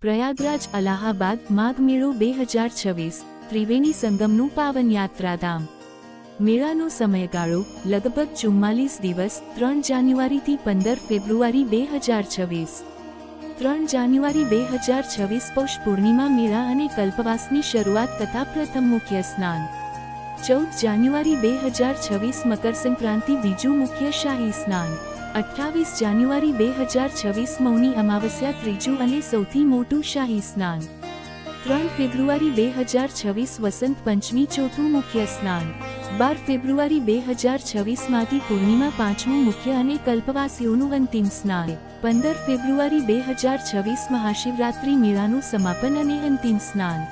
પ્રયાગરાજ અલ્હાબાદ માઘ મેળો 2026 ત્રિવેણી સંગમનું પાવન યાત્રાધામ। મેળાનો સમયગાળો લગભગ 44 દિવસ 3 જાન્યુઆરીથી 15 ફેબ્રુઆરી 2026। 3 જાન્યુઆરી 2026 પૌષ પૂર્ણિમા મેળા અને કલ્પવાસની શરૂઆત તથા પ્રથમ મુખ્ય સ્નાન। 14 જાન્યુઆરી 2026 મકર સંક્રાંતિ બીજું મુખ્ય શાહી સ્નાન। 28 જાન્યુઆરી 2026 મૌની અમાવસ્યા ત્રીજું અને સૌથી મોટું શાહી સ્નાન। 3 ફેબ્રુઆરી 2026 વસંત પંચમી ચોથું મુખ્ય સ્નાન। 12 ફેબ્રુઆરી 2026 માઘી પૂર્ણિમા પાંચમું મુખ્ય અને કલ્પવાસીઓનું અંતિમ સ્નાન। 15 ફેબ્રુઆરી 2026 મહાશિવરાત્રિ મેળાનું સમાપન અને અંતિમ સ્નાન।